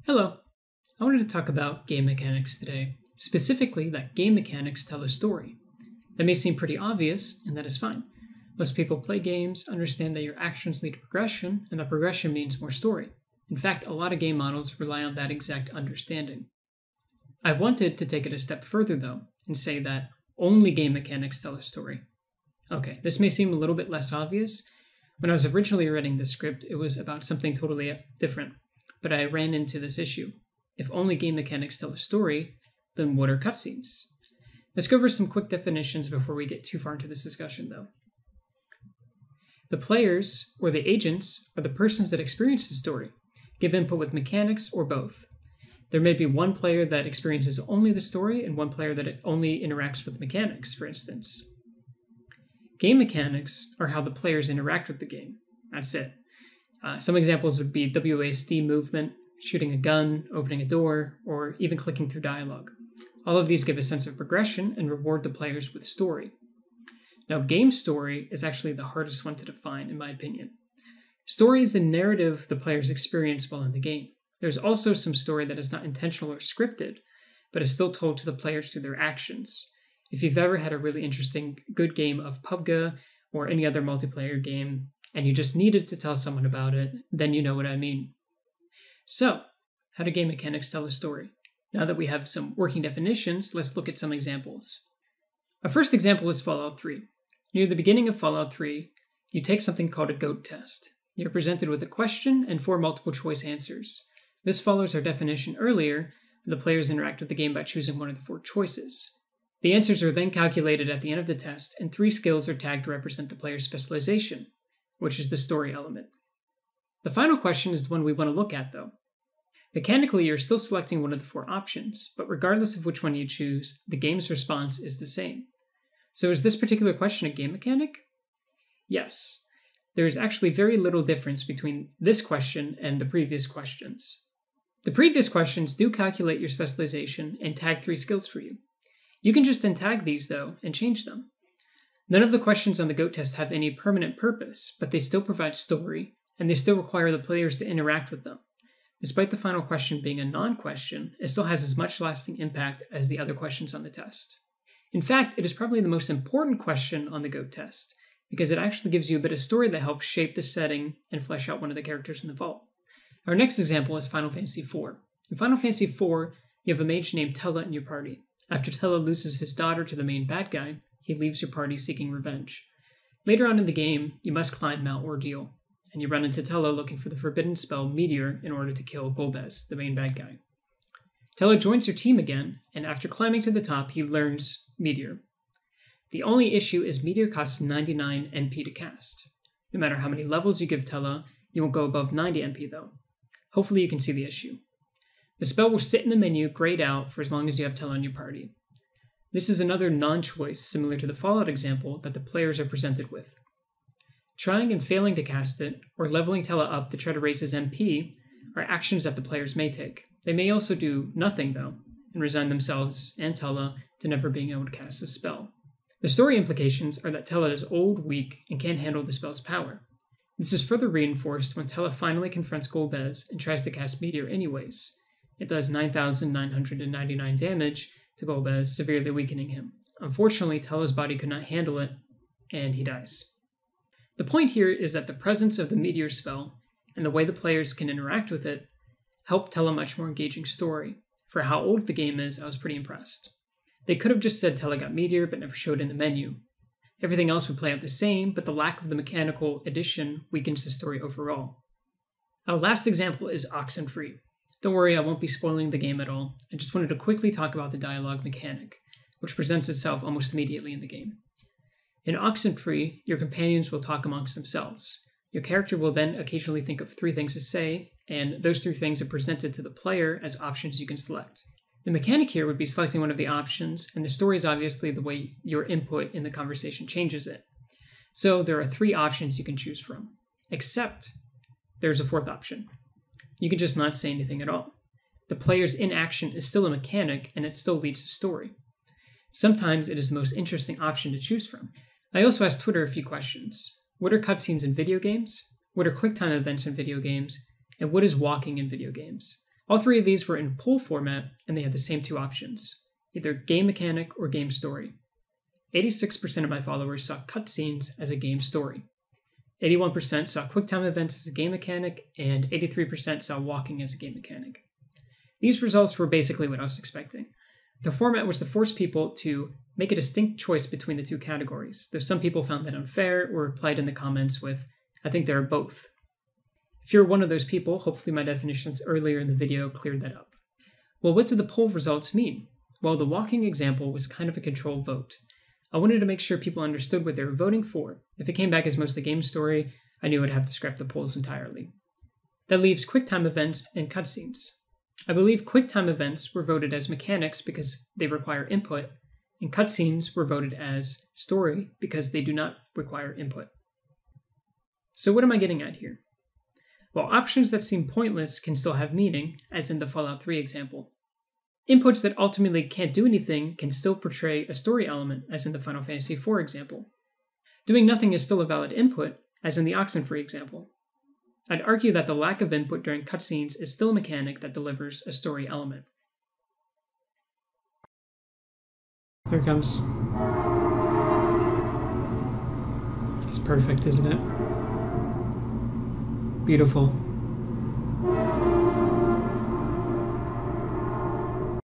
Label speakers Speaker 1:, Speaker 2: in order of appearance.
Speaker 1: Hello. I wanted to talk about game mechanics today, specifically that game mechanics tell a story. That may seem pretty obvious, and that is fine. Most people play games, understand that your actions lead to progression, and that progression means more story. In fact, a lot of game models rely on that exact understanding. I wanted to take it a step further, though, and say that only game mechanics tell a story. Okay, this may seem a little bit less obvious. When I was originally writing this script, it was about something totally different, but I ran into this issue. If only game mechanics tell a story, then what are cutscenes? Let's go over some quick definitions before we get too far into this discussion, though. The players, or the agents, are the persons that experience the story, give input with mechanics, or both. There may be one player that experiences only the story and one player that only interacts with mechanics, for instance. Game mechanics are how the players interact with the game. That's it. Some examples would be WASD movement, shooting a gun, opening a door, or even clicking through dialogue. All of these give a sense of progression and reward the players with story. Now, game story is actually the hardest one to define, in my opinion. Story is the narrative the players experience while in the game. There's also some story that is not intentional or scripted, but is still told to the players through their actions. If you've ever had a really interesting, good game of PUBG or any other multiplayer game, and you just needed to tell someone about it, then you know what I mean. So, how do game mechanics tell a story? Now that we have some working definitions, let's look at some examples. Our first example is Fallout 3. Near the beginning of Fallout 3, you take something called a GOAT test. You're presented with a question and 4 multiple choice answers. This follows our definition earlier, where the players interact with the game by choosing one of the 4 choices. The answers are then calculated at the end of the test, and 3 skills are tagged to represent the player's specialization, which is the story element. The final question is the one we want to look at, though. Mechanically, you're still selecting one of the 4 options, but regardless of which one you choose, the game's response is the same. So is this particular question a game mechanic? Yes. There is actually very little difference between this question and the previous questions. The previous questions do calculate your specialization and tag 3 skills for you. You can just untag these, though, and change them. None of the questions on the GOAT test have any permanent purpose, but they still provide story, and they still require the players to interact with them. Despite the final question being a non-question, it still has as much lasting impact as the other questions on the test. In fact, it is probably the most important question on the GOAT test, because it actually gives you a bit of story that helps shape the setting and flesh out one of the characters in the vault. Our next example is Final Fantasy IV. In Final Fantasy IV, you have a mage named Tellah in your party. After Tellah loses his daughter to the main bad guy, he leaves your party seeking revenge. Later on in the game, you must climb Mount Ordeal, and you run into Tellah looking for the forbidden spell Meteor in order to kill Golbez, the main bad guy. Tellah joins your team again, and after climbing to the top, he learns Meteor. The only issue is Meteor costs 99 NP to cast. No matter how many levels you give Tellah, you won't go above 90 NP though. Hopefully you can see the issue. The spell will sit in the menu grayed out for as long as you have Tellah in your party. This is another non-choice similar to the Fallout example that the players are presented with. Trying and failing to cast it, or leveling Tellah up to try to raise his MP, are actions that the players may take. They may also do nothing though, and resign themselves and Tellah to never being able to cast the spell. The story implications are that Tellah is old, weak, and can't handle the spell's power. This is further reinforced when Tellah finally confronts Golbez and tries to cast Meteor anyways. It does 9,999 damage to Golbez, severely weakening him. Unfortunately, Tellah's body could not handle it, and he dies. The point here is that the presence of the Meteor spell, and the way the players can interact with it, help tell a much more engaging story. For how old the game is, I was pretty impressed. They could have just said Tellah got Meteor, but never showed in the menu. Everything else would play out the same, but the lack of the mechanical addition weakens the story overall. Our last example is Oxenfree. Don't worry, I won't be spoiling the game at all. I just wanted to quickly talk about the dialogue mechanic, which presents itself almost immediately in the game. In Oxenfree, your companions will talk amongst themselves. Your character will then occasionally think of 3 things to say, and those 3 things are presented to the player as options you can select. The mechanic here would be selecting one of the options, and the story is obviously the way your input in the conversation changes it. So there are 3 options you can choose from, except there's a 4th option. You can just not say anything at all. The player's inaction is still a mechanic, and it still leads to story. Sometimes it is the most interesting option to choose from. I also asked Twitter a few questions. What are cutscenes in video games? What are QuickTime events in video games? And what is walking in video games? All three of these were in poll format, and they had the same two options, either game mechanic or game story. 86% of my followers saw cutscenes as a game story. 81% saw QuickTime events as a game mechanic, and 83% saw walking as a game mechanic. These results were basically what I was expecting. The format was to force people to make a distinct choice between the two categories, though some people found that unfair or replied in the comments with, "I think there are both." If you're one of those people, hopefully my definitions earlier in the video cleared that up. Well, what did the poll results mean? Well, the walking example was kind of a control vote. I wanted to make sure people understood what they were voting for. If it came back as mostly game story, I knew I'd have to scrap the polls entirely. That leaves QuickTime events and cutscenes. I believe QuickTime events were voted as mechanics because they require input, and cutscenes were voted as story because they do not require input. So what am I getting at here? Well, options that seem pointless can still have meaning, as in the Fallout 3 example. Inputs that ultimately can't do anything can still portray a story element, as in the Final Fantasy IV example. Doing nothing is still a valid input, as in the Oxenfree example. I'd argue that the lack of input during cutscenes is still a mechanic that delivers a story element. Here it comes. It's perfect, isn't it? Beautiful.